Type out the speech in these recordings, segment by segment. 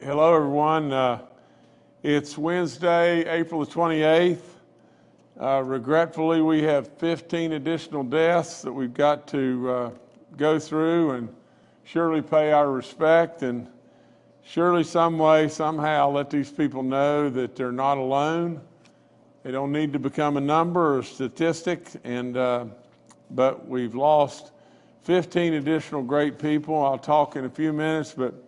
Hello, everyone. It's Wednesday, April the 28th. Regretfully, we have 15 additional deaths that we've got to go through and surely pay our respect and surely some way, somehow let these people know that they're not alone. They don't need to become a number or a statistic, but we've lost 15 additional great people. I'll talk in a few minutes, but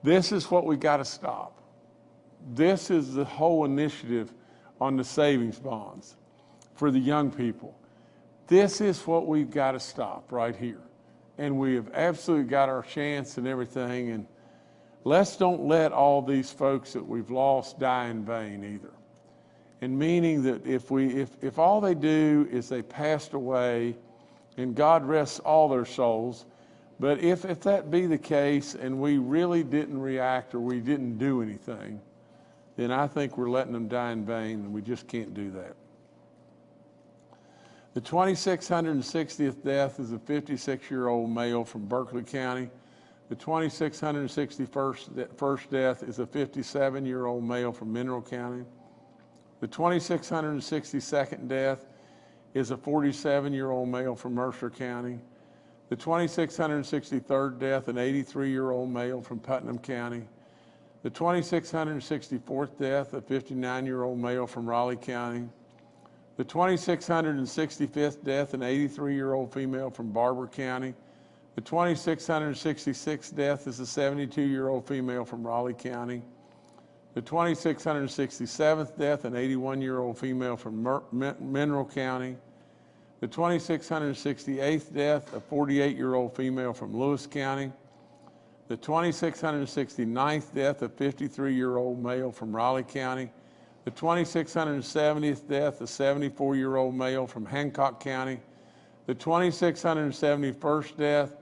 this is what we got to stop. This is the whole initiative on the savings bonds for the young people. This is what we've got to stop right here. And we have absolutely got our chance and everything. And let's don't let all these folks that we've lost die in vain either. And meaning that if all they do is they passed away and God rests all their souls, but if that be the case and we really didn't react or we didn't do anything, then I think we're letting them die in vain, and we just can't do that. The 2,660th death is a 56-year-old male from Berkeley County. The 2,661st death is a 57-year-old male from Mineral County. The 2,662nd death is a 47-year-old male from Mercer County. The 2,663rd death, an 83-year-old male from Putnam County. The 2,664th death, a 59-year-old male from Raleigh County. The 2,665th death, an 83-year-old female from Barber County. The 2,666th death is a 72-year-old female from Raleigh County. The 2,667th death, an 81-year-old female from Mineral County. The 2,668th death, a 48-year-old female from Lewis County. The 2,669th death, a 53-year-old male from Raleigh County. The 2,670th death, a 74-year-old male from Hancock County. The 2,671st death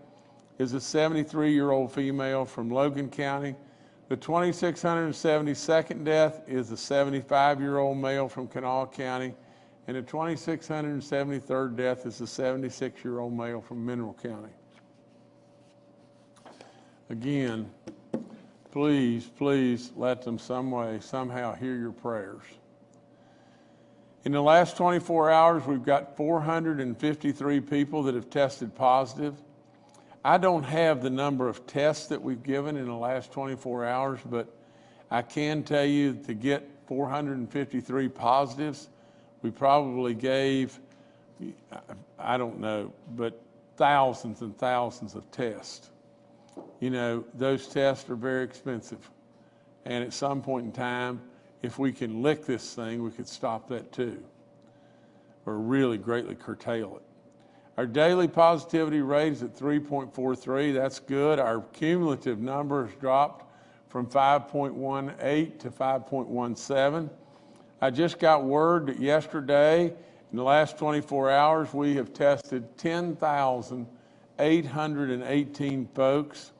is a 73-year-old female from Logan County. The 2,672nd death is a 75-year-old male from Kanawha County. And the 2,673rd death is a 76-year-old male from Mineral County. Again, please let them somehow hear your prayers. In the last 24 hours, we've got 453 people that have tested positive. I don't have the number of tests that we've given in the last 24 hours, but I can tell you to get 453 positives, we probably gave, I don't know, but thousands and thousands of tests. You know, those tests are very expensive. And at some point in time, if we can lick this thing, we could stop that too, or really greatly curtail it. Our daily positivity rate is at 3.43. That's good. Our cumulative number has dropped from 5.18 to 5.17. I just got word that yesterday, in the last 24 hours, we have tested 10,818 folks.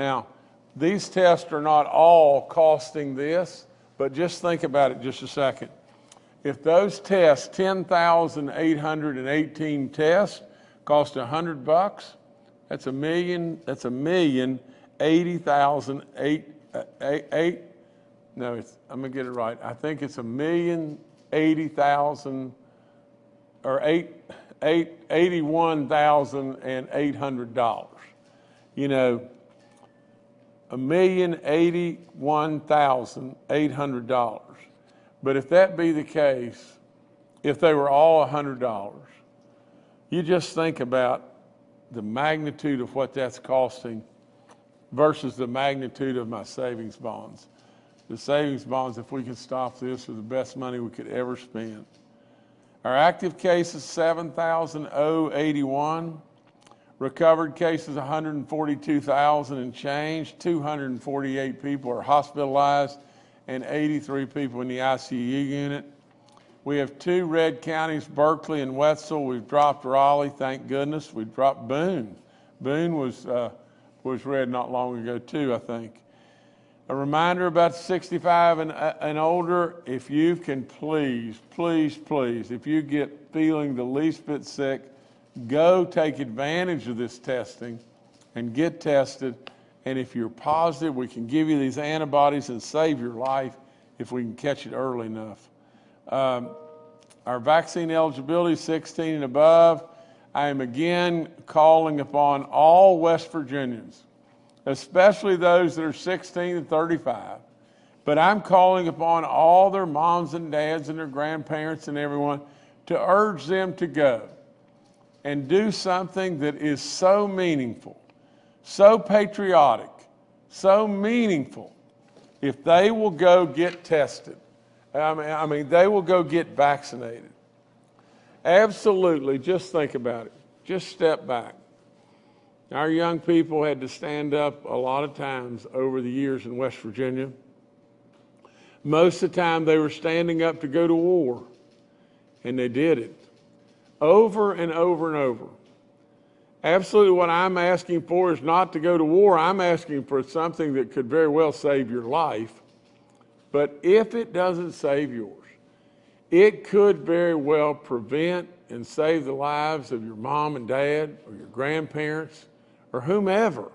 Now, these tests are not all costing this, but just think about it just a second. If those tests, 10,818 tests, cost $100, that's I'm gonna get it right. I think it's $1,080,000 or $81,800. You know, $1,081,800. But if that be the case, if they were all $100, you just think about the magnitude of what that's costing versus the magnitude of my savings bonds. The savings bonds, if we could stop this, are the best money we could ever spend. Our active cases, 7,081. Recovered cases, 142,000 and change. 248 people are hospitalized and 83 people in the ICU unit. We have 2 red counties, Berkeley and Wetzel. We've dropped Raleigh, thank goodness. We dropped Boone. Boone was red not long ago too, I think. A reminder about 65 and older, if you can please, if you get feeling the least bit sick, go take advantage of this testing and get tested And if you're positive, we can give you these antibodies and save your life if we can catch it early enough. Our vaccine eligibility is 16 and above. I am again calling upon all West Virginians, especially those that are 16 to 35. But I'm calling upon all their moms and dads and their grandparents and everyone to urge them to go and do something that is so meaningful, so patriotic, so meaningful. If they will go get tested, I mean, they will go get vaccinated. Absolutely, just think about it. Just step back. Our young people had to stand up a lot of times over the years in West Virginia. Most of the time they were standing up to go to war, and they did it over and over and over. Absolutely, what I'm asking for is not to go to war. I'm asking for something that could very well save your life. But if it doesn't save yours, it could very well prevent and save the lives of your mom and dad or your grandparents or whomever.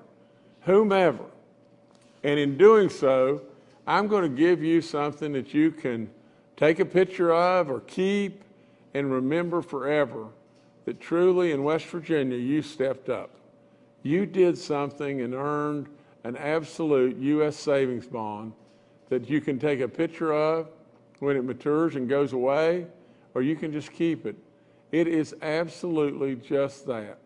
And in doing so, I'm going to give you something that you can take a picture of or keep and remember forever that truly in West Virginia you stepped up. You did something and earned an absolute U.S. savings bond that you can take a picture of when it matures and goes away, or you can just keep it. It is absolutely just that.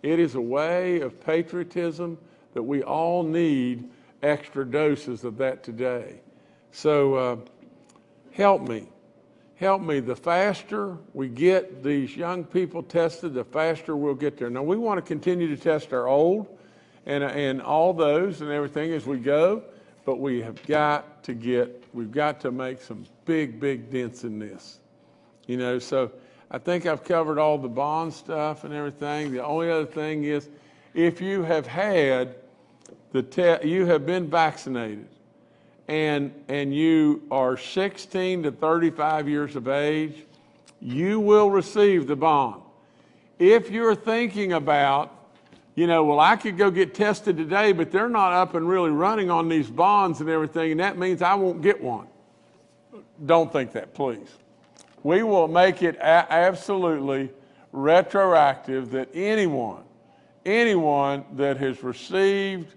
It is a way of patriotism that we all need extra doses of that today. So help me. The faster we get these young people tested, the faster we'll get there. Now, we want to continue to test our old and all those and everything as we go, but we've got to make some big dents in this. You know, so I think I've covered all the bond stuff and everything. The only other thing is, if you have had you have been vaccinated and you are 16 to 35 years of age, you will receive the bond. If you're thinking about, you know, well, I could go get tested today, but they're not up and really running on these bonds and everything, and that means I won't get one. Don't think that, please. We will make it absolutely retroactive that anyone that has received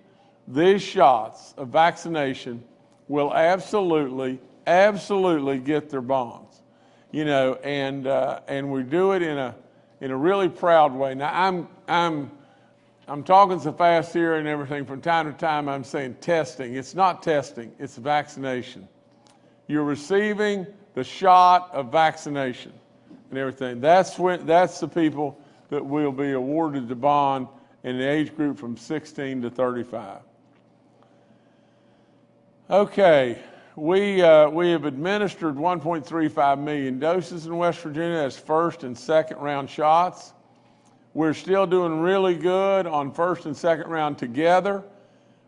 these shots of vaccination will absolutely get their bonds. You know, and we do it in a really proud way. Now, I'm talking so fast here and everything. From time to time, I'm saying testing. It's not testing, it's vaccination. You're receiving the shot of vaccination and everything. That's the people that will be awarded the bond in the age group from 16 to 35. Okay, we have administered 1.35 million doses in West Virginia as first and second round shots. We're still doing really good on first and second round together.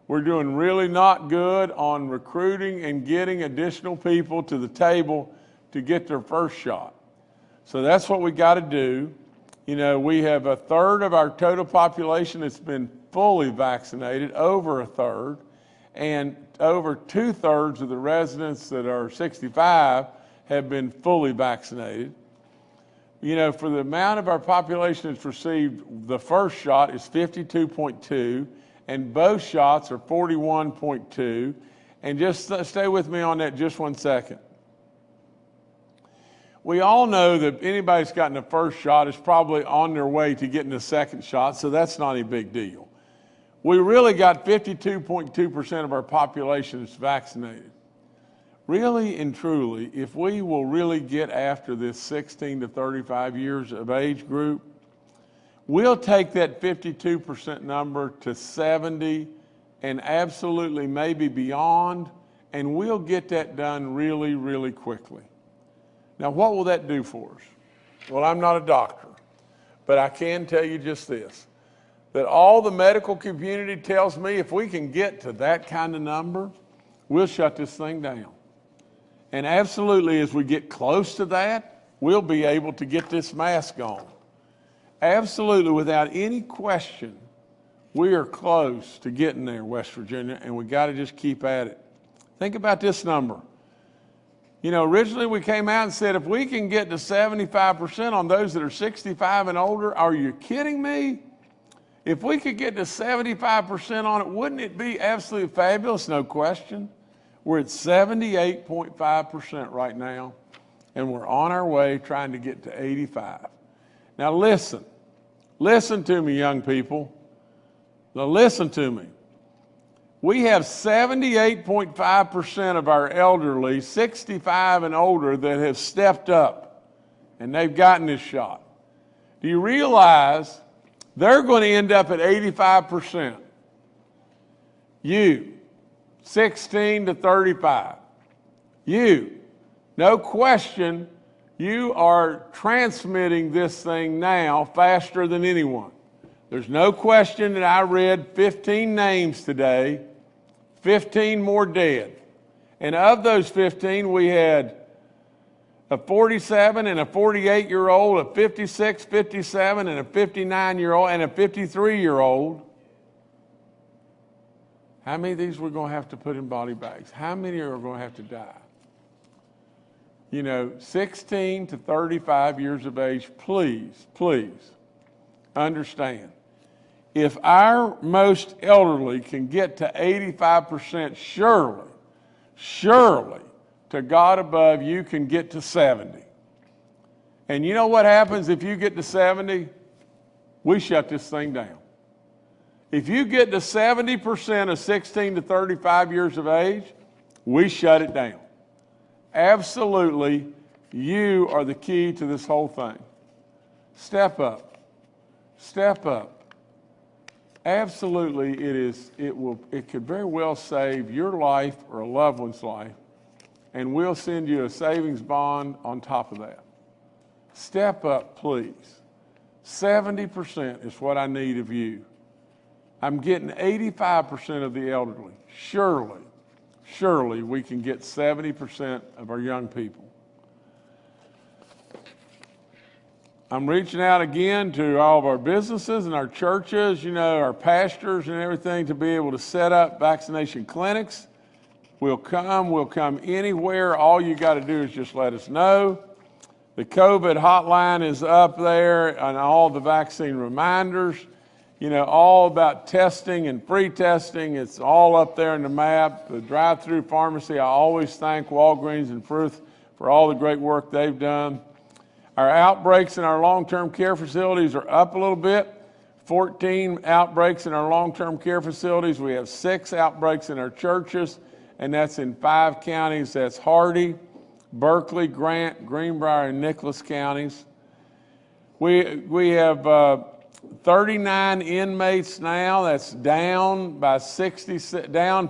We're doing really not good on recruiting and getting additional people to the table to get their first shot. So that's what we got to do. You know, we have a third of our total population that's been fully vaccinated, over a third, and over 2/3 of the residents that are 65 have been fully vaccinated. You know, for the amount of our population that's received the first shot is 52.2, and both shots are 41.2. And just stay with me on that just 1 second. We all know that anybody that's gotten the first shot is probably on their way to getting the second shot, so that's not a big deal. We really got 52.2% of our population that's vaccinated. Really and truly, if we will really get after this 16 to 35 years of age group, we'll take that 52% number to 70 and absolutely maybe beyond, and we'll get that done really quickly. Now, what will that do for us? Well, I'm not a doctor, but I can tell you just this, that all the medical community tells me if we can get to that kind of number, we'll shut this thing down. And absolutely, as we get close to that, we'll be able to get this mask on. Absolutely, without any question, We are close to getting there, West Virginia, and we got to just keep at it. Think about this number. You know, originally we came out and said if we can get to 75% on those that are 65 and older, are you kidding me? If we could get to 75% on it, wouldn't it be absolutely fabulous? No question. We're at 78.5% right now, and we're on our way trying to get to 85. Now listen to me, young people. Now listen to me. We have 78.5% of our elderly, 65 and older, that have stepped up and they've gotten this shot. Do you realize they're going to end up at 85%? You, 16 to 35. You, no question, you are transmitting this thing now faster than anyone. There's no question that I read 15 names today, 15 more dead. And of those 15, we had a 47 and a 48-year-old, a 56, 57, and a 59-year-old, and a 53-year-old. How many of these we're going to have to put in body bags? How many are going to have to die? You know, 16 to 35 years of age, please understand. If our most elderly can get to 85%, surely, to God above, you can get to 70. And you know what happens if you get to 70? We shut this thing down. If you get to 70% of 16 to 35 years of age, we shut it down. Absolutely, you are the key to this whole thing. Step up. Step up. Absolutely, it could very well save your life or a loved one's life, and we'll send you a savings bond on top of that. Step up, please. 70% is what I need of you. I'm getting 85% of the elderly. Surely we can get 70% of our young people. I'm reaching out again to all of our businesses and our churches, you know, our pastors and everything, to be able to set up vaccination clinics. We'll come anywhere. All you got to do is just let us know. The COVID hotline is up there and all the vaccine reminders, you know, all about testing and free testing. It's all up there in the map. The drive-through pharmacy, I always thank Walgreens and Fruth for all the great work they've done. Our outbreaks in our long-term care facilities are up a little bit. 14 outbreaks in our long-term care facilities. We have 6 outbreaks in our churches, and that's in 5 counties. That's Hardy, Berkeley, Grant, Greenbrier, and Nicholas counties. We have 39 inmates now. That's down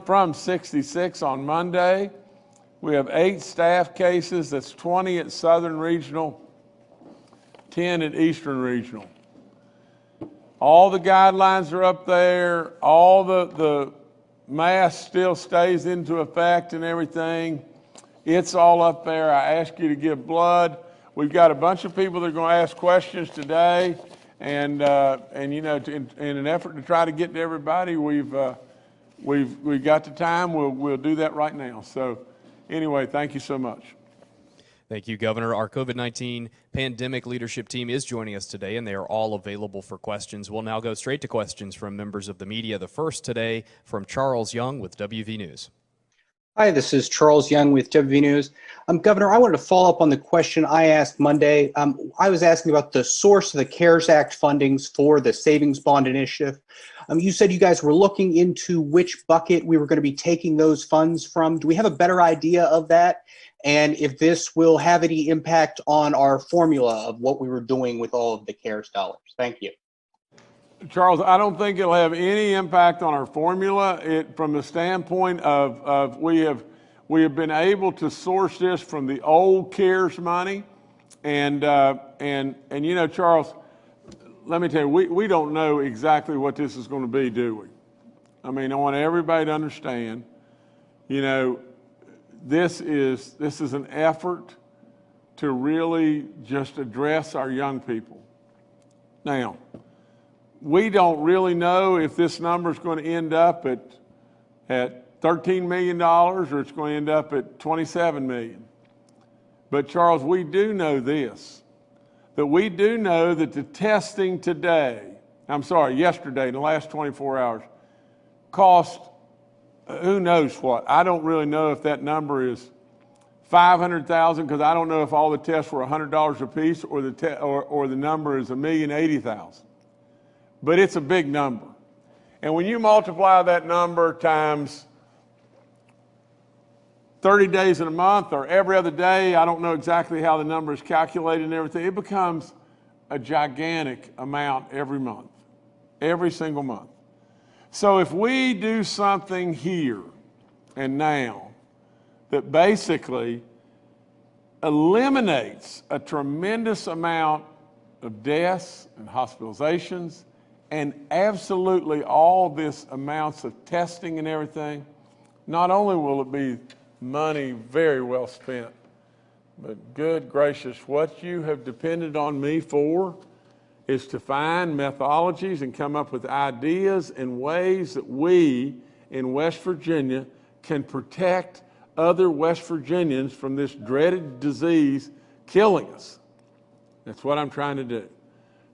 from 66 on Monday. We have 8 staff cases. That's 20 at Southern Regional, 10 at Eastern Regional. All the guidelines are up there. All the mask still stays into effect and everything. It's all up there. I ask you to give blood. We've got a bunch of people that are going to ask questions today, and you know, in an effort to try to get to everybody, we've got the time. We'll do that right now. So, anyway, thank you so much. Thank you, Governor. Our COVID-19 pandemic leadership team is joining us today, and they are all available for questions. We'll now go straight to questions from members of the media. The first today from Charles Young with WV News. Hi, this is Charles Young with WV News. Governor, I wanted to follow up on the question I asked Monday. I was asking about the source of the CARES Act fundings for the Savings Bond Initiative. You said you guys were looking into which bucket we were going to be taking those funds from. Do we have a better idea of that? And if this will have any impact on our formula of what we were doing with all of the CARES dollars? Thank you. Charles, I don't think it'll have any impact on our formula. From the standpoint of we have been able to source this from the old CARES money, and you know, Charles, let me tell you, we don't know exactly what this is going to be, do we? I mean, I want everybody to understand, you know, this is an effort to really just address our young people. Now, we don't really know if this number is going to end up at $13 million or it's going to end up at $27 million. But Charles, we do know this, that we do know that the testing yesterday, in the last 24 hours, cost who knows what. I don't really know if that number is 500,000 because I don't know if all the tests were $100 a piece or the number is $1,080,000. But it's a big number. And when you multiply that number times 30 days in a month or every other day, I don't know exactly how the number is calculated and everything, it becomes a gigantic amount every month, every single month. So if we do something here and now that basically eliminates a tremendous amount of deaths and hospitalizations and absolutely all this amounts of testing and everything, not only will it be money very well spent, but good gracious, what you have depended on me for is to find methodologies and come up with ideas and ways that we in West Virginia can protect other West Virginians from this dreaded disease killing us. That's what I'm trying to do.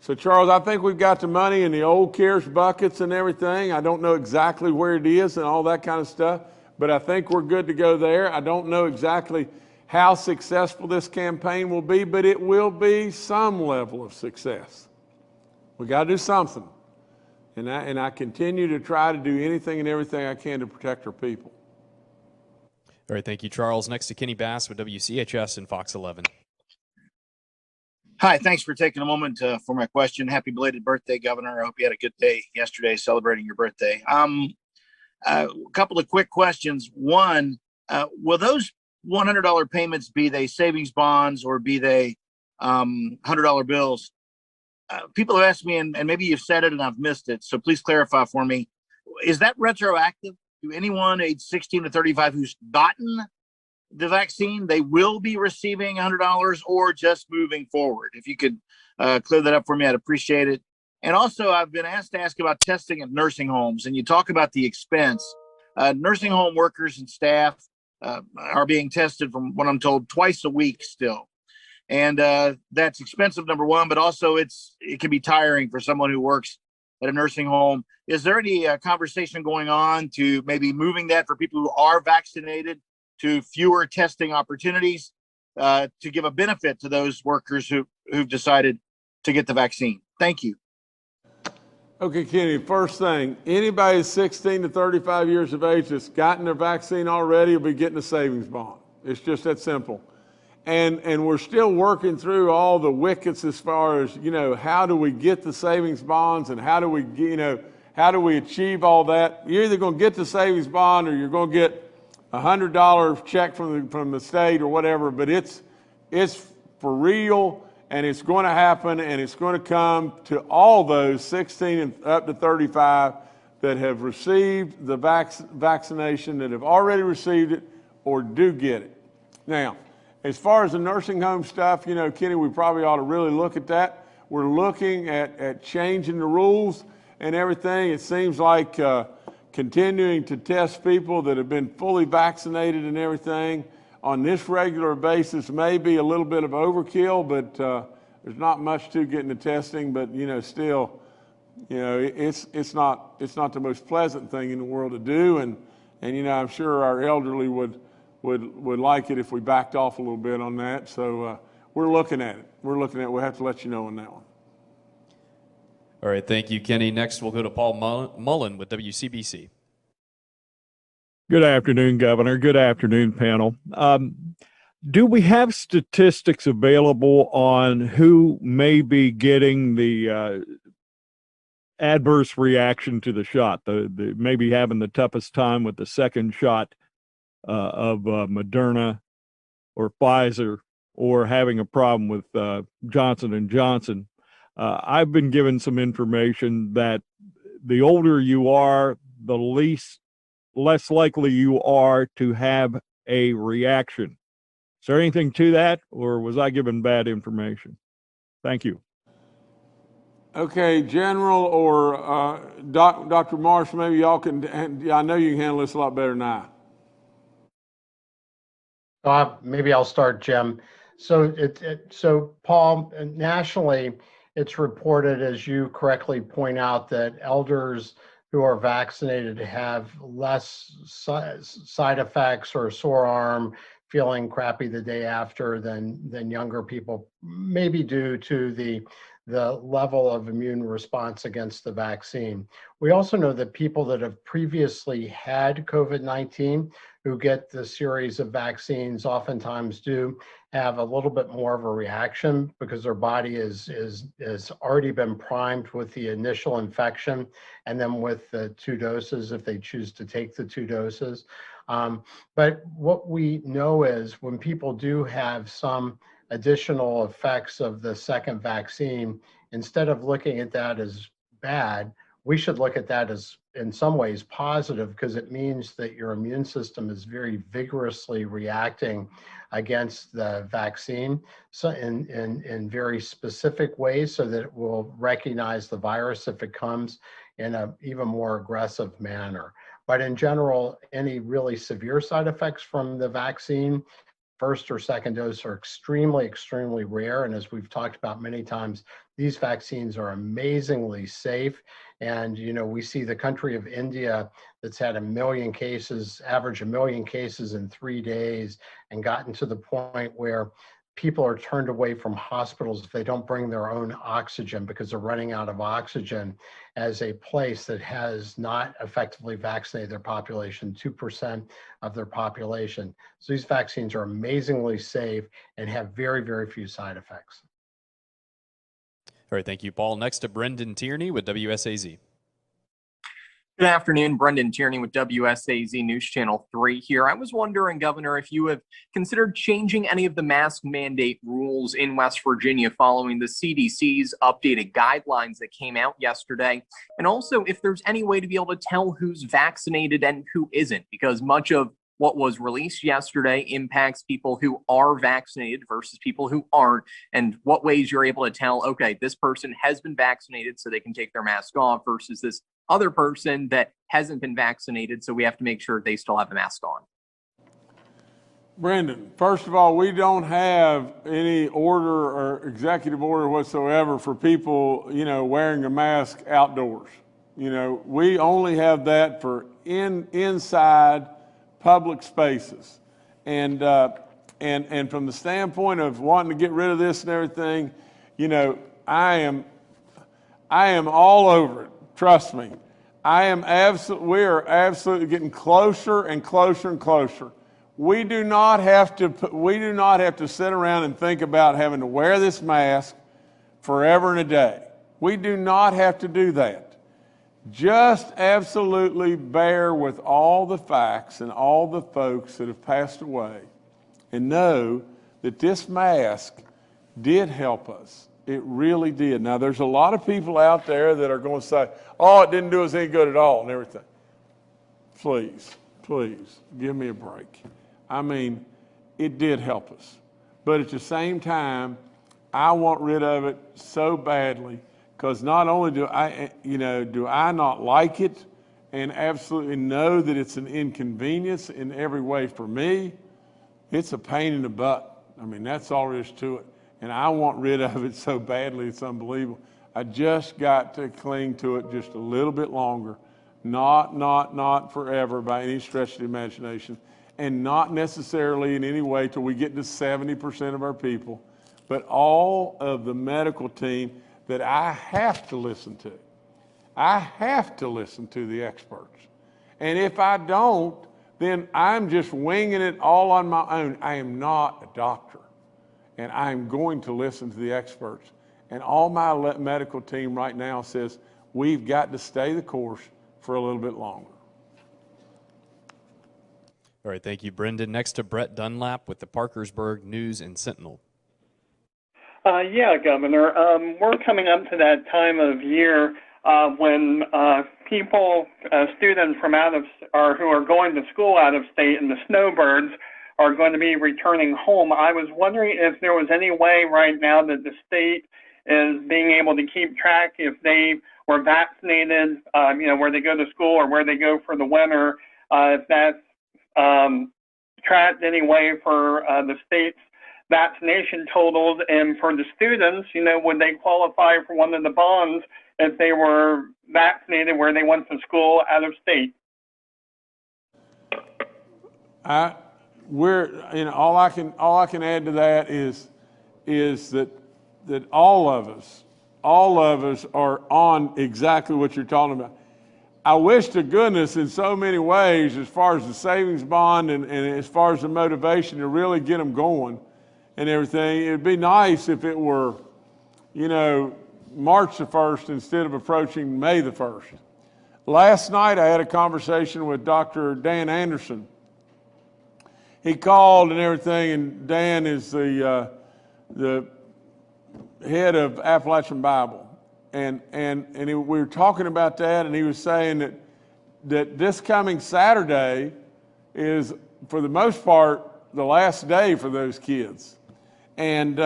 So Charles, I think we've got the money in the old CARES buckets and everything. I don't know exactly where it is and all that kind of stuff, but I think we're good to go there. I don't know exactly how successful this campaign will be, but it will be some level of success. We got to do something. And I continue to try to do anything and everything I can to protect our people. All right, thank you, Charles. Next to Kenny Bass with WCHS and Fox 11. Hi, thanks for taking a moment for my question. Happy belated birthday, Governor. I hope you had a good day yesterday celebrating your birthday. A couple of quick questions. One, will those $100 payments, be they savings bonds or be they $100 bills? People have asked me, and maybe you've said it and I've missed it, so please clarify for me. Is that retroactive to anyone age 16 to 35 who's gotten the vaccine? They will be receiving $100, or just moving forward? If you could clear that up for me, I'd appreciate it. And also, I've been asked to ask about testing at nursing homes, and you talk about the expense. Nursing home workers and staff are being tested, from what I'm told, twice a week still. And that's expensive, number one, but also it can be tiring for someone who works at a nursing home. Is there any conversation going on to maybe moving that for people who are vaccinated to fewer testing opportunities to give a benefit to those workers who've decided to get the vaccine? Thank you. Okay, Kenny, first thing, anybody 16 to 35 years of age that's gotten their vaccine already will be getting a savings bond. It's just that simple. And we're still working through all the wickets as far as, how do we get the savings bonds and how do we achieve all that? You're either going to get the savings bond or you're going to get $100 check from the state or whatever, but it's for real, and it's going to happen, and it's going to come to all those 16 and up to 35 that have received the vaccination, that have already received it or do get it. Now, as far as the nursing home stuff, Kenny, we probably ought to really look at that. We're looking at changing the rules and everything. It seems like continuing to test people that have been fully vaccinated and everything on this regular basis may be a little bit of overkill, but there's not much to getting the testing. But still, it's not the most pleasant thing in the world to do, and I'm sure our elderly would like it if we backed off a little bit on that. So we're looking at it. We'll have to let you know on that one. All right, thank you, Kenny. Next, we'll go to Paul Mullen with WCBC. Good afternoon, Governor. Good afternoon, panel. Do we have statistics available on who may be getting the adverse reaction to the shot, the maybe having the toughest time with the second shot of Moderna or Pfizer, or having a problem with Johnson & Johnson? I've been given some information that the older you are, the less likely you are to have a reaction. Is there anything to that, or was I given bad information? Thank you. Okay, General or Dr. Marsh, maybe y'all can, I know you can handle this a lot better than I. Maybe I'll start, Jim. So Paul, nationally, it's reported, as you correctly point out, that elders who are vaccinated have less side effects or sore arm, feeling crappy the day after than younger people, maybe due to the level of immune response against the vaccine. We also know that people that have previously had COVID-19 who get the series of vaccines oftentimes do have a little bit more of a reaction because their body is already been primed with the initial infection and then with the 2 doses if they choose to take the 2 doses. But what we know is when people do have some additional effects of the second vaccine, instead of looking at that as bad, we should look at that as in some ways positive, because it means that your immune system is very vigorously reacting against the vaccine, so in very specific ways, so that it will recognize the virus if it comes in an even more aggressive manner. But in general, any really severe side effects from the vaccine, first or second dose, are extremely, extremely rare. And as we've talked about many times, these vaccines are amazingly safe. And, you know, we see the country of India that's had 1 million cases, average 1 million cases in 3 days, and gotten to the point where people are turned away from hospitals if they don't bring their own oxygen because they're running out of oxygen, as a place that has not effectively vaccinated their population, 2% of their population. So these vaccines are amazingly safe and have very, very few side effects. All right, thank you, Paul. Next to Brendan Tierney with WSAZ. Good afternoon, Brendan Tierney with WSAZ News Channel 3 here. I was wondering, Governor, if you have considered changing any of the mask mandate rules in West Virginia following the CDC's updated guidelines that came out yesterday, and also if there's any way to be able to tell who's vaccinated and who isn't, because much of what was released yesterday impacts people who are vaccinated versus people who aren't, and what ways you're able to tell, okay, this person has been vaccinated so they can take their mask off versus this other person that hasn't been vaccinated, so we have to make sure they still have a mask on. Brendan, first of all, we don't have any order or executive order whatsoever for people, you know, wearing a mask outdoors. You know, we only have that for inside public spaces. And from the standpoint of wanting to get rid of this and everything, you know, I am all over it. Trust me. We are absolutely getting closer and closer and closer. We do not have to sit around and think about having to wear this mask forever and a day. We do not have to do that. Just absolutely bear with all the facts and all the folks that have passed away and know that this mask did help us. It really did. Now, there's a lot of people out there that are going to say, oh, it didn't do us any good at all and everything. Please, please, give me a break. I mean, it did help us. But at the same time, I want rid of it so badly, because not only do I not like it and absolutely know that it's an inconvenience in every way for me, it's a pain in the butt. I mean, that's all there is to it. And I want rid of it so badly, it's unbelievable. I just got to cling to it just a little bit longer. Not forever by any stretch of the imagination. And not necessarily in any way till we get to 70% of our people, but all of the medical team that I have to listen to. I have to listen to the experts. And if I don't, then I'm just winging it all on my own. I am not a doctor. And I'm going to listen to the experts. And all my medical team right now says, we've got to stay the course for a little bit longer. All right, thank you, Brendan. Next to Brett Dunlap with the Parkersburg News and Sentinel. Yeah, Governor. We're coming up to that time of year when people, students from who are going to school out of state, and the snowbirds are going to be returning home. I was wondering if there was any way right now that the state is being able to keep track if they were vaccinated, where they go to school or where they go for the winter, if that's tracked anyway for the state's vaccination totals, and for the students, would they qualify for one of the bonds if they were vaccinated where they went to school out of state? All I can add to that is that all of us are on exactly what you're talking about. I wish to goodness in so many ways, as far as the savings bond and as far as the motivation to really get them going and everything, it'd be nice if it were, March the 1st instead of approaching May the 1st. Last night I had a conversation with Dr. Dan Anderson. He called and everything, and Dan is the head of Appalachian Bible. And we were talking about that, and he was saying that this coming Saturday is, for the most part, the last day for those kids. And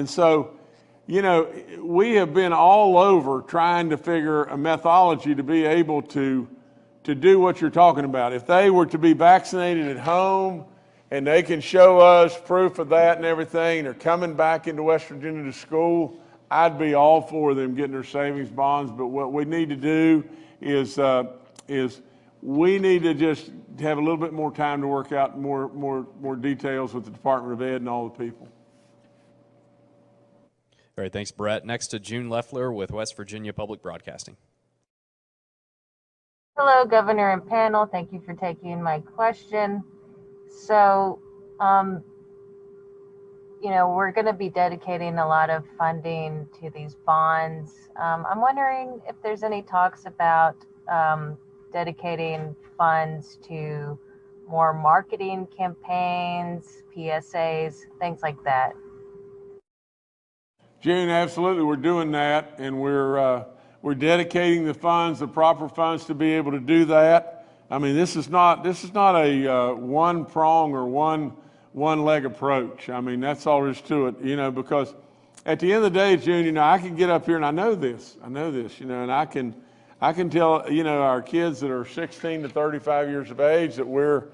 so, we have been all over trying to figure a methodology to be able to do what you're talking about. If they were to be vaccinated at home and they can show us proof of that and everything, they're coming back into West Virginia to school, I'd be all for them getting their savings bonds. But what we need to do is we need to just have a little bit more time to work out more details with the Department of Ed and all the people. All right, thanks, Brett. Next to June Leffler with West Virginia Public Broadcasting. Hello, Governor and panel. Thank you for taking my question. So, we're going to be dedicating a lot of funding to these bonds. I'm wondering if there's any talks about dedicating funds to more marketing campaigns, PSAs, things like that. June, absolutely, we're doing that, and we're dedicating the funds, the proper funds, to be able to do that. I mean, this is not a one prong or one leg approach. I mean, that's all there is to it, because at the end of the day, June, I can get up here and I know this, and I can tell, our kids that are 16 to 35 years of age that we're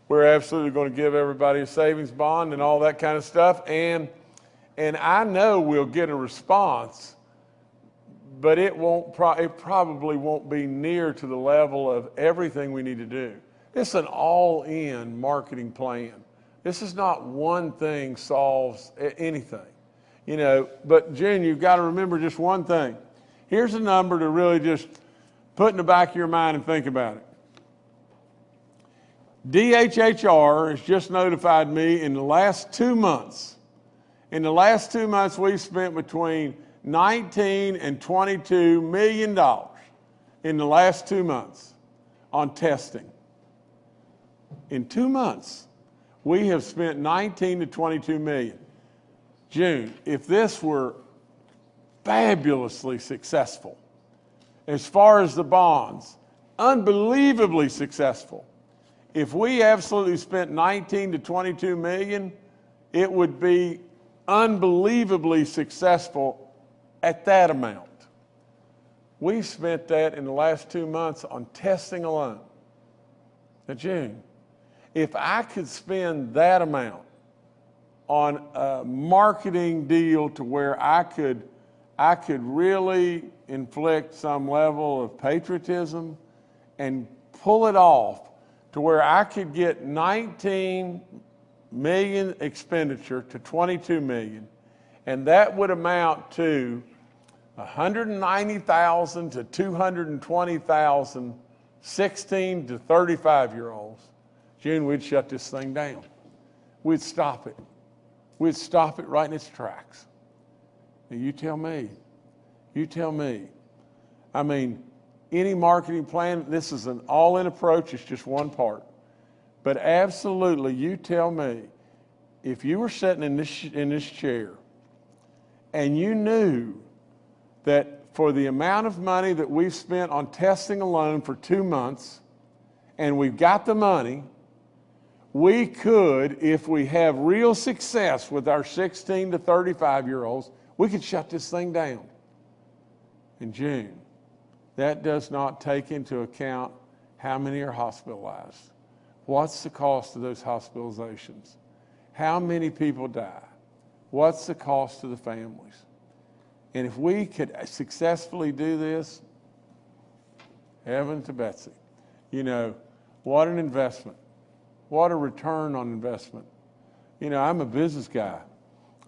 absolutely going to give everybody a savings bond and all that kind of stuff. And I know we'll get a response, but it probably won't be near to the level of everything we need to do. This is an all-in marketing plan. This is not one thing solves anything, But June, you've got to remember just one thing. Here's a number to really just put in the back of your mind and think about it. DHHR has just notified me in the last 2 months. In the last 2 months, we've spent between $19 and $22 million in the last 2 months on testing. In 2 months, we have spent $19 to $22 million. June, if this were fabulously successful, as far as the bonds, unbelievably successful, if we absolutely spent $19 to $22 million, it would be unbelievably successful at that amount. We spent that in the last 2 months on testing alone. Now, June, if I could spend that amount on a marketing deal to where I could really inflict some level of patriotism and pull it off to where I could get 19 million expenditure to 22 million, and that would amount to 190,000 to 220,000 16 to 35-year-olds. June, we'd shut this thing down. We'd stop it. We'd stop it right in its tracks. Now, you tell me. I mean, any marketing plan, this is an all-in approach, it's just one part. But absolutely, you tell me, if you were sitting in this chair and you knew that for the amount of money that we've spent on testing alone for 2 months, and we've got the money, we could, if we have real success with our 16 to 35-year-olds, We could shut this thing down in June. That does not take into account how many are hospitalized. What's the cost of those hospitalizations? How many people die? What's the cost to the families? And if we could successfully do this, heaven to Betsy. You know, what an investment. What a return on investment. You know, I'm a business guy.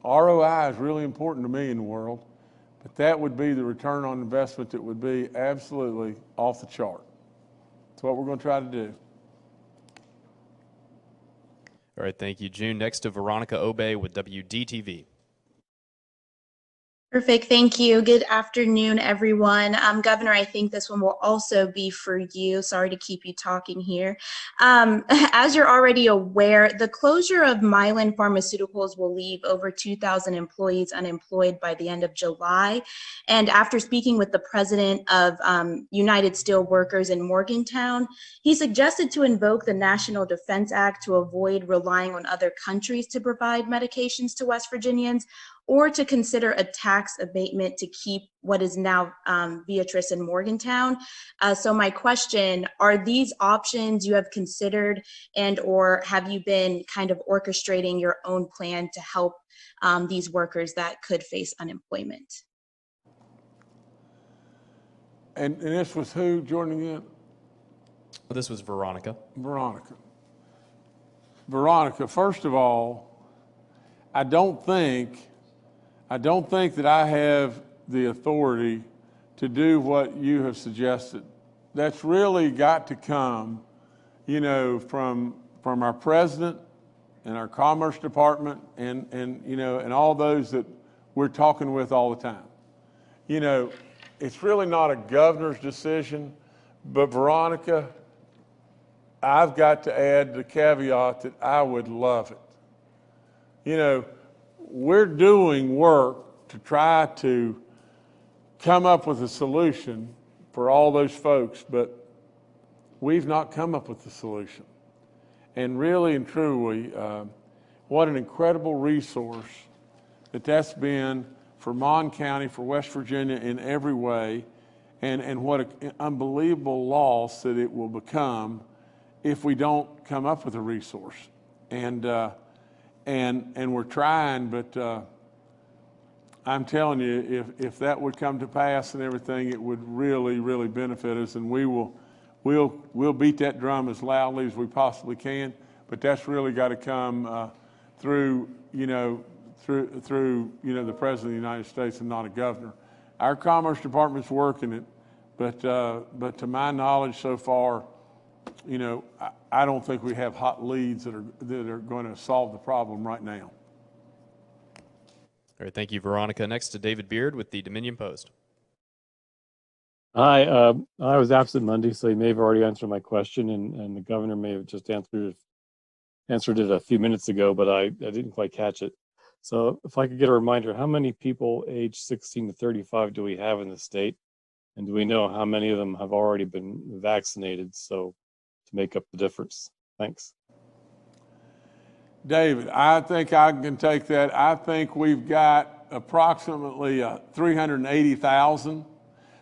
ROI is really important to me in the world, but that would be the return on investment that would be absolutely off the chart. That's what we're going to try to do. All right, thank you, June. Next to Veronica Obey with WDTV. Perfect. Thank you. Good afternoon, everyone. Governor, I think this one will also be for you. Sorry to keep you talking here. As you're already aware, the closure of Mylan Pharmaceuticals will leave over 2,000 employees unemployed by the end of July. And after speaking with the president of United Steelworkers in Morgantown, he suggested to invoke the National Defense Act to avoid relying on other countries to provide medications to West Virginians, or to consider a tax abatement to keep what is now Beatrice in Morgantown. So my question, are these options you have considered, and or have you been kind of orchestrating your own plan to help these workers that could face unemployment? And this was who joining in? This was Veronica. Veronica. Veronica, first of all, I don't think that I have the authority to do what you have suggested. That's really got to come, you know, from our president and our Commerce Department and you know, and all those that we're talking with all the time. You know, it's really not a governor's decision, but Veronica, I've got to add the caveat that I would love it. You know, we're doing work to try to come up with a solution for all those folks, but we've not come up with the solution. And really and truly, what an incredible resource that's been for Mon County, for West Virginia in every way, and what an unbelievable loss that it will become if we don't come up with a resource. And we're trying, but I'm telling you, if that would come to pass and everything, it would really, really benefit us, and we'll beat that drum as loudly as we possibly can. But that's really got to come through the President of the United States and not a governor. Our Commerce Department's working it, but to my knowledge so far, you know, I don't think we have hot leads that are going to solve the problem right now. All right, thank you, Veronica. Next to David Beard with the Dominion Post. Hi, I was absent Monday, so you may have already answered my question, and the governor may have just answered it a few minutes ago, but I didn't quite catch it. So if I could get a reminder, how many people age 16 to 35 do we have in the state? And do we know how many of them have already been vaccinated, so to make up the difference? Thanks. David, I think I can take that. I think we've got approximately 380,000.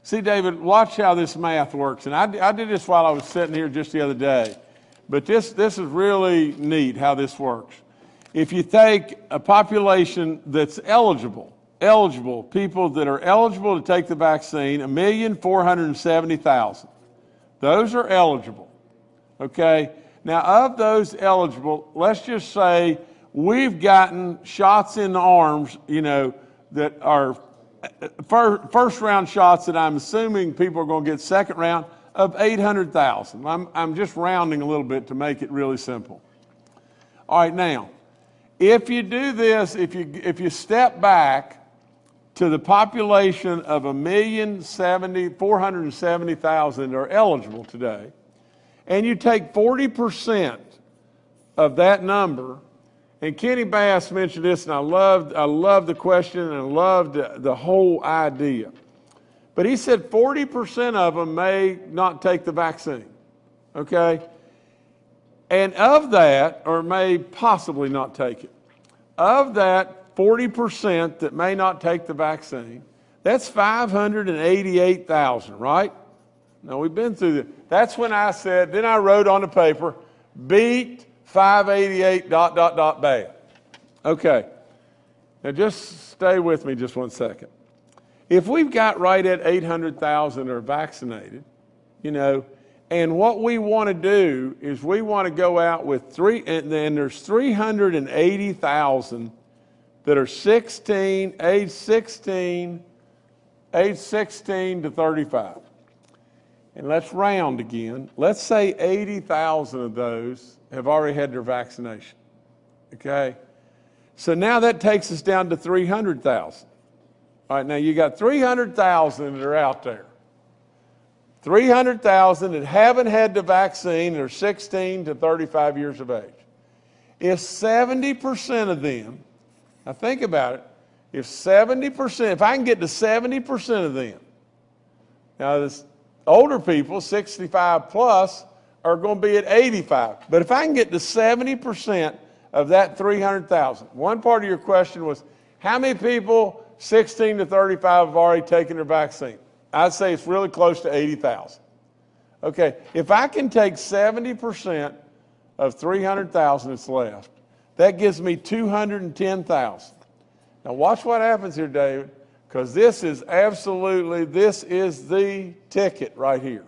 See, David, watch how this math works. And I did this while I was sitting here just the other day. But this is really neat how this works. If you take a population that's eligible, people that are eligible to take the vaccine, 1,470,000. Those are eligible, okay? Now, of those eligible, let's just say we've gotten shots in the arms, you know, that are first round shots that I'm assuming people are going to get second round of 800,000. I'm just rounding a little bit to make it really simple. All right, now, if you do this, if you step back to the population of 1,470,000 that are eligible today, and you take 40% of that number, and Kenny Bass mentioned this, and I loved the question, and I loved the whole idea. But he said 40% of them may not take the vaccine, okay? And of that, or may possibly not take it, of that 40% that may not take the vaccine. That's 588,000, right? Now, we've been through this. That's when I said, then I wrote on the paper, beat 588 ... bad. Okay. Now, just stay with me just one second. If we've got right at 800,000 are vaccinated, you know, and what we want to do is we want to go out with and then there's 380,000 that are age 16 to 35. And let's round again. Let's say 80,000 of those have already had their vaccination. Okay? So now that takes us down to 300,000. All right, now you got 300,000 that are out there. 300,000 that haven't had the vaccine and are 16 to 35 years of age. If 70% of them, now think about it, if I can get to 70% of them, now this older people, 65 plus, are going to be at 85. But if I can get to 70% of that 300,000, one part of your question was, how many people 16 to 35 have already taken their vaccine? I'd say it's really close to 80,000. Okay, if I can take 70% of 300,000 that's left, that gives me 210,000. Now watch what happens here, David, because this is the ticket right here.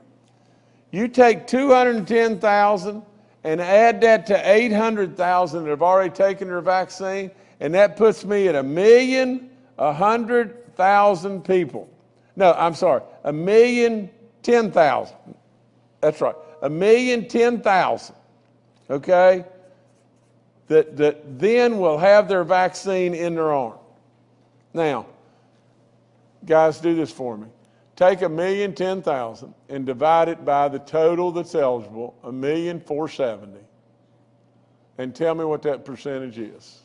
You take 210,000 and add that to 800,000 that have already taken their vaccine, and that puts me at 1,100,000 people. No, I'm sorry, 1,010,000. That's right, 1,010,000. Okay, that then will have their vaccine in their arm. Now, guys, do this for me. Take 1,010,000 and divide it by the total that's eligible, 1,470,000, and tell me what that percentage is.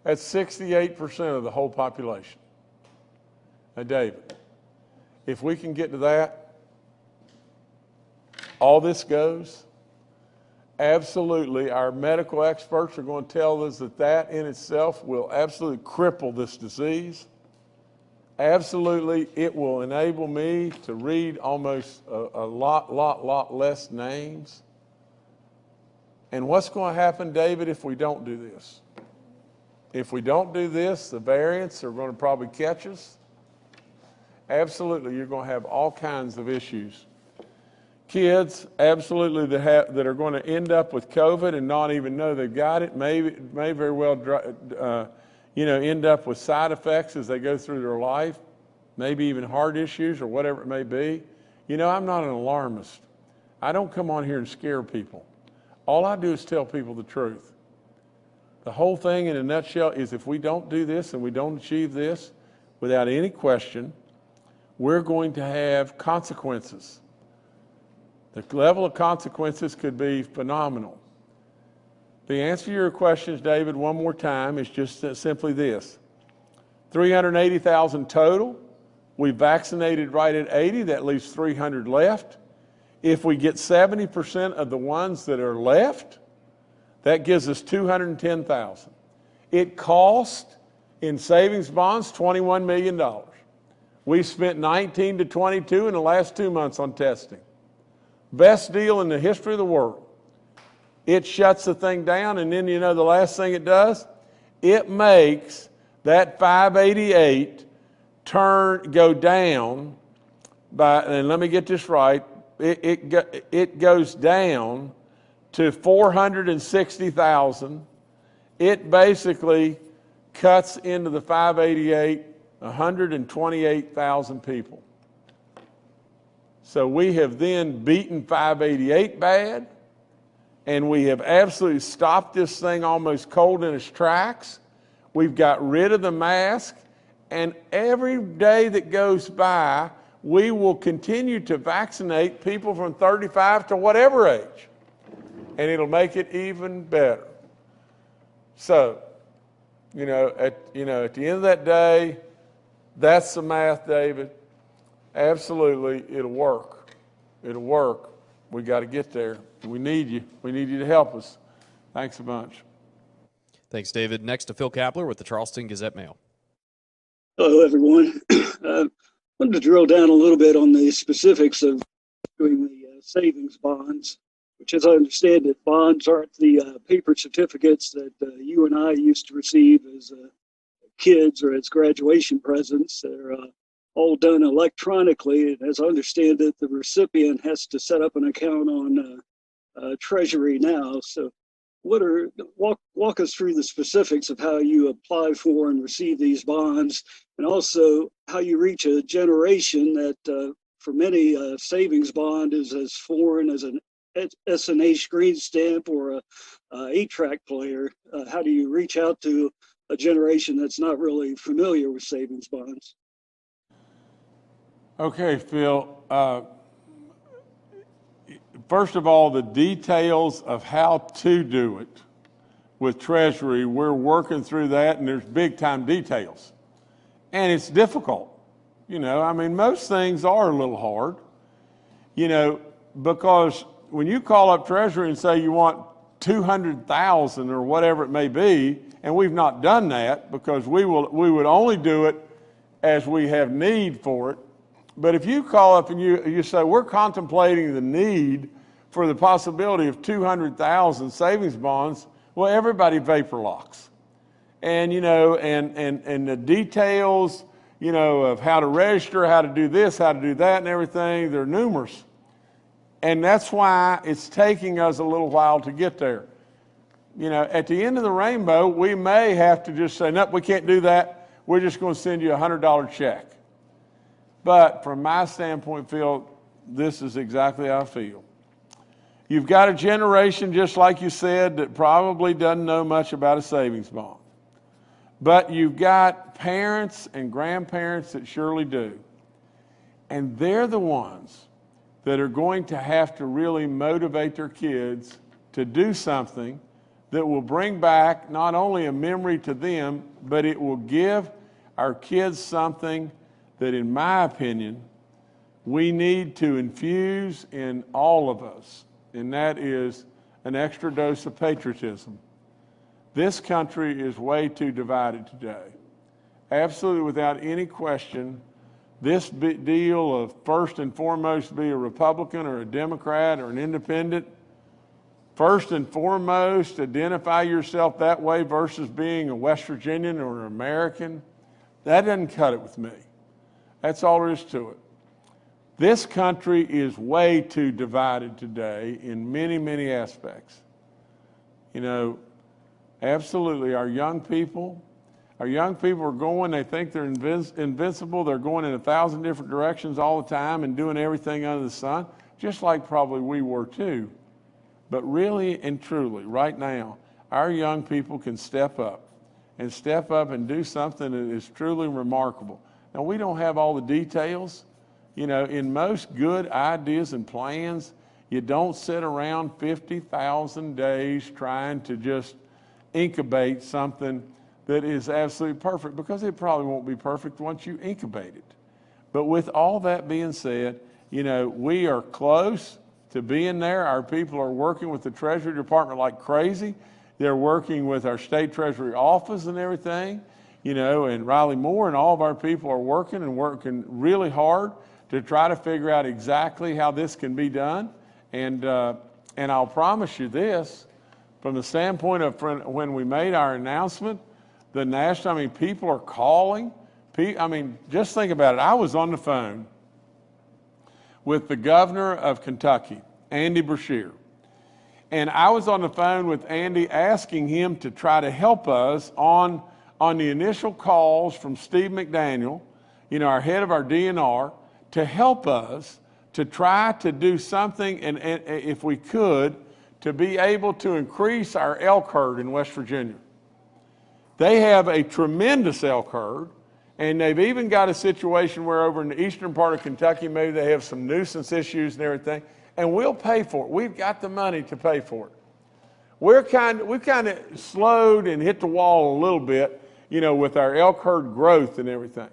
That's 68% of the whole population. Now, David, if we can get to that, all this goes. Absolutely, our medical experts are going to tell us that that in itself will absolutely cripple this disease. Absolutely, it will enable me to read almost a lot less names. And what's going to happen, David, if we don't do this? If we don't do this, the variants are going to probably catch us. Absolutely, you're going to have all kinds of issues. Kids, absolutely, that are going to end up with COVID and not even know they've got it, may very well end up with side effects as they go through their life, maybe even heart issues or whatever it may be. You know, I'm not an alarmist. I don't come on here and scare people. All I do is tell people the truth. The whole thing in a nutshell is if we don't do this and we don't achieve this, without any question, we're going to have consequences. The level of consequences could be phenomenal. The answer to your questions, David, one more time, is just simply this. 380,000 total. We vaccinated right at 80. That leaves 300 left. If we get 70% of the ones that are left, that gives us 210,000. It cost, in savings bonds, $21 million. We spent 19 to 22 in the last 2 months on testing. Best deal in the history of the world. It shuts the thing down, and then you know the last thing it does? It makes that 588 go down by, and let me get this right, it goes down to 460,000. It basically cuts into the 588, 128,000 people. So we have then beaten 588 bad, and we have absolutely stopped this thing almost cold in its tracks. We've got rid of the mask, and every day that goes by, we will continue to vaccinate people from 35 to whatever age, and it'll make it even better. So, at the end of that day, that's the math, David. Absolutely, it'll work. It'll work. We got to get there. We need you. We need you to help us. Thanks a bunch. Thanks, David. Next to Phil Kapler with the Charleston Gazette-Mail. Hello, everyone. I wanted to drill down a little bit on the specifics of doing the savings bonds, which, as I understand it, bonds aren't the paper certificates that you and I used to receive as kids or as graduation presents. They're all done electronically. And as I understand it, the recipient has to set up an account on Treasury now. So walk us through the specifics of how you apply for and receive these bonds, and also how you reach a generation that for many savings bond is as foreign as an S&H green stamp or a 8-track player. How do you reach out to a generation that's not really familiar with savings bonds? Okay, Phil. First of all, the details of how to do it with Treasury, we're working through that, and there's big time details. And it's difficult. I mean, most things are a little hard, because when you call up Treasury and say you want 200,000 or whatever it may be, and we've not done that because we would only do it as we have need for it. But if you call up and you say, we're contemplating the need for the possibility of 200,000 savings bonds, well, everybody vapor locks. And, and the details, of how to register, how to do this, how to do that and everything, they're numerous. And that's why it's taking us a little while to get there. At the end of the rainbow, we may have to just say, nope, we can't do that. We're just going to send you a $100 check. But from my standpoint, Phil, this is exactly how I feel. You've got a generation, just like you said, that probably doesn't know much about a savings bond. But you've got parents and grandparents that surely do. And they're the ones that are going to have to really motivate their kids to do something that will bring back not only a memory to them, but it will give our kids something that, in my opinion, we need to infuse in all of us, and that is an extra dose of patriotism. This country is way too divided today. Absolutely, without any question, this deal of first and foremost be a Republican or a Democrat or an independent, first and foremost identify yourself that way versus being a West Virginian or an American, that doesn't cut it with me. That's all there is to it. This country is way too divided today in many, many aspects. Absolutely, our young people are going, they think they're invincible. They're going in 1,000 different directions all the time and doing everything under the sun, just like probably we were too. But really and truly, right now, our young people can step up and do something that is truly remarkable. Now, we don't have all the details. In most good ideas and plans, you don't sit around 50,000 days trying to just incubate something that is absolutely perfect, because it probably won't be perfect once you incubate it. But with all that being said, we are close to being there. Our people are working with the Treasury Department like crazy. They're working with our state Treasury office and everything, and Riley Moore and all of our people are working really hard to try to figure out exactly how this can be done. And I'll promise you this, from the standpoint of when we made our announcement, people are calling. Just think about it. I was on the phone with the governor of Kentucky, Andy Beshear. And I was on the phone with Andy asking him to try to help us on the initial calls from Steve McDaniel, our head of our DNR, to help us to try to do something, and if we could, to be able to increase our elk herd in West Virginia. They have a tremendous elk herd, and they've even got a situation where over in the eastern part of Kentucky, maybe they have some nuisance issues and everything, and we'll pay for it. We've got the money to pay for it. We've kind of slowed and hit the wall a little bit, with our elk herd growth and everything.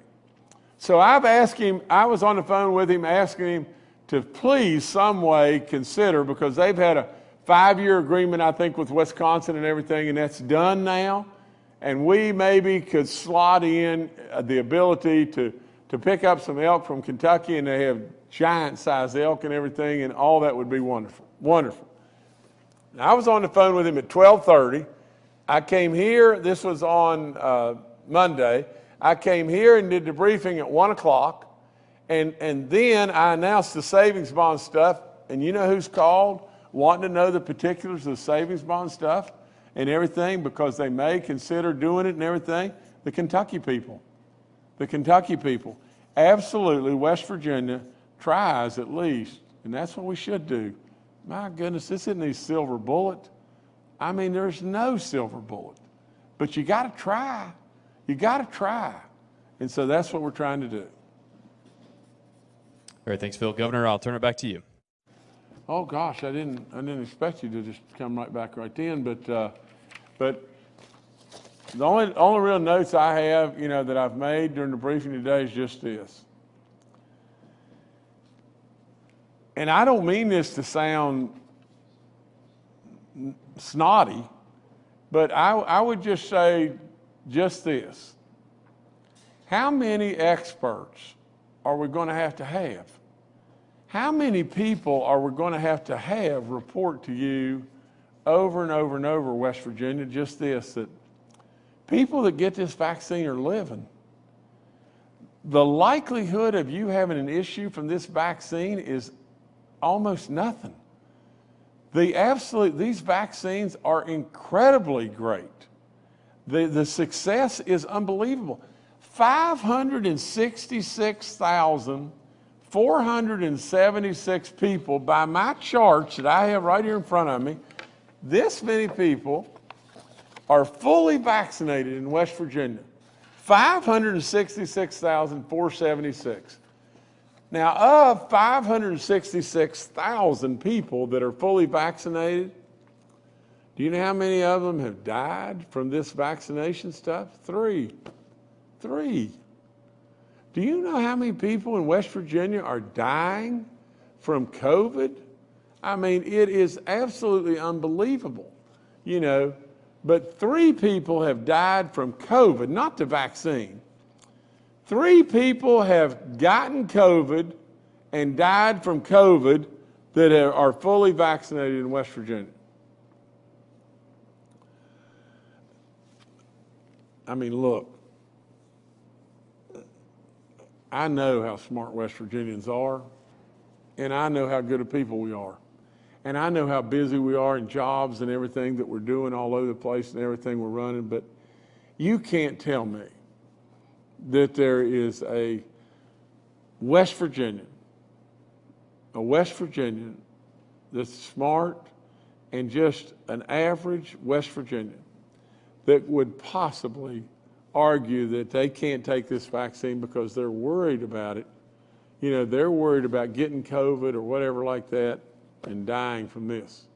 So I've asked him, I was on the phone with him asking him to please some way consider, because they've had a 5-year agreement, I think, with Wisconsin and everything, and that's done now. And we maybe could slot in the ability to pick up some elk from Kentucky, and they have giant size elk and everything, and all that would be wonderful, wonderful. Now, I was on the phone with him at 12:30. I came here, this was on Monday. I came here and did the briefing at 1 o'clock, and then I announced the savings bond stuff, and you know who's called, wanting to know the particulars of the savings bond stuff and everything, because they may consider doing it and everything? The Kentucky people. The Kentucky people. Absolutely, West Virginia tries at least, and that's what we should do. My goodness, this isn't a silver bullet. I mean, there's no silver bullet, but you got to try. You got to try. And so that's what we're trying to do. All right, thanks, Phil. Governor, I'll turn it back to you. Oh gosh, I didn't expect you to just come right back right then, but the only real notes I have, that I've made during the briefing today is just this. And I don't mean this to sound snotty, but I would just say just this. How many experts are we going to have? How many people are we going to have report to you over and over and over, West Virginia, just this, that people that get this vaccine are living. The likelihood of you having an issue from this vaccine is almost nothing. These vaccines are incredibly great. The success is unbelievable. 566,476 people, by my charts that I have right here in front of me, this many people are fully vaccinated in West Virginia. 566,476. Now, of 566,000 people that are fully vaccinated, do you know how many of them have died from this vaccination stuff? Three. Do you know how many people in West Virginia are dying from COVID? I mean, it is absolutely unbelievable, but 3 people have died from COVID, not the vaccine. 3 people have gotten COVID and died from COVID that are fully vaccinated in West Virginia. I mean, look, I know how smart West Virginians are, and I know how good of people we are. And I know how busy we are in jobs and everything that we're doing all over the place and everything we're running, but you can't tell me that there is a West Virginian that's smart and just an average West Virginian that would possibly argue that they can't take this vaccine because they're worried about it. They're worried about getting COVID or whatever like that and dying from this.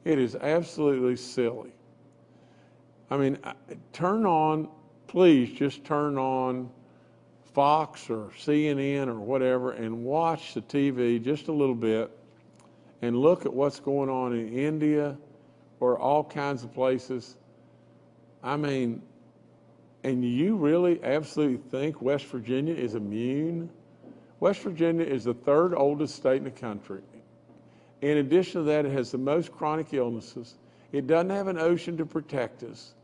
It is absolutely silly. I mean, please just turn on Fox or CNN or whatever and watch the TV just a little bit and look at what's going on in India or all kinds of places. I mean, and you really absolutely think West Virginia is immune? West Virginia is the 3rd oldest state in the country. In addition to that, it has the most chronic illnesses. It doesn't have an ocean to protect us.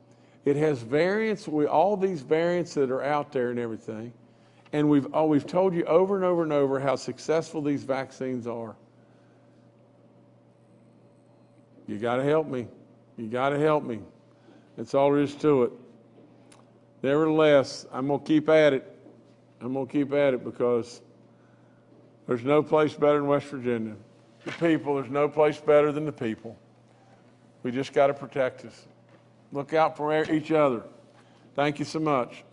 It has variants, all these variants that are out there and everything. And we've told you over and over and over how successful these vaccines are. You got to help me. You got to help me. That's all there is to it. Nevertheless, I'm going to keep at it. Because there's no place better than West Virginia. The people, there's no place better than the people. We just got to protect us. Look out for each other. Thank you so much.